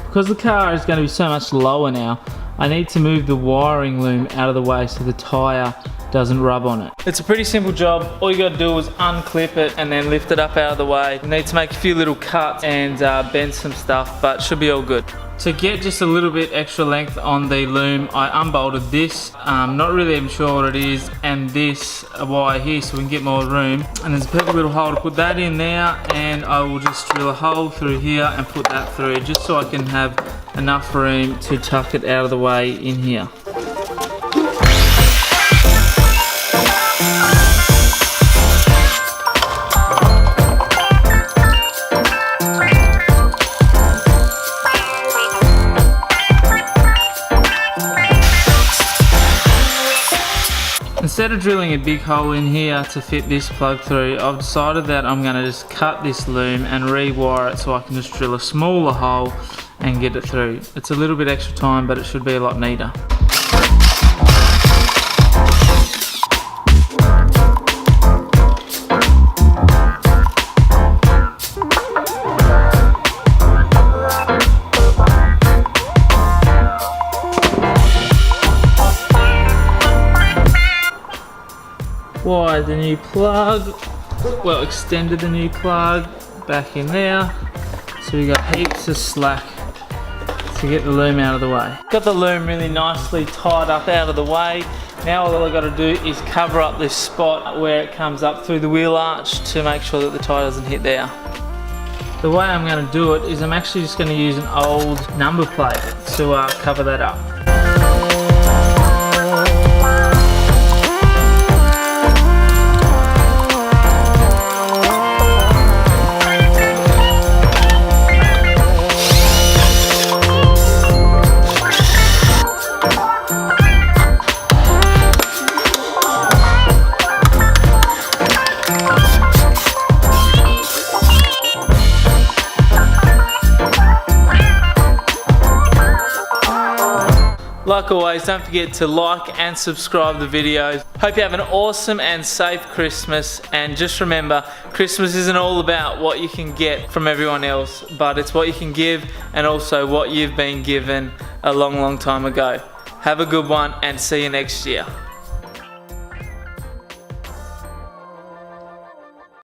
Because the car is going to be so much lower now, I need to move the wiring loom out of the way so the tyre doesn't rub on it. It's a pretty simple job. All you got to do is unclip it and then lift it up out of the way. You need to make a few little cuts and bend some stuff, but should be all good. To get just a little bit extra length on the loom, I unbolted this, not really even sure what it is, and this wire here so we can get more room. And there's a perfect little hole to put that in there, and I will just drill a hole through here and put that through just so I can have enough room to tuck it out of the way in here. Instead of drilling a big hole in here to fit this plug through, I've decided that I'm going to just cut this loom and rewire it so I can just drill a smaller hole and get it through. It's a little bit extra time, but it should be a lot neater. Wired the new plug, well, extended the new plug back in there, so we got heaps of slack to get the loom out of the way. Got the loom really nicely tied up out of the way. Now all I got to do is cover up this spot where it comes up through the wheel arch to make sure that the tyre doesn't hit there. The way I'm going to do it is I'm actually just going to use an old number plate to cover that up. Like always, don't forget to like and subscribe the videos. Hope you have an awesome and safe Christmas, and just remember, Christmas isn't all about what you can get from everyone else, but it's what you can give and also what you've been given a long time ago. Have a good one and see you next year.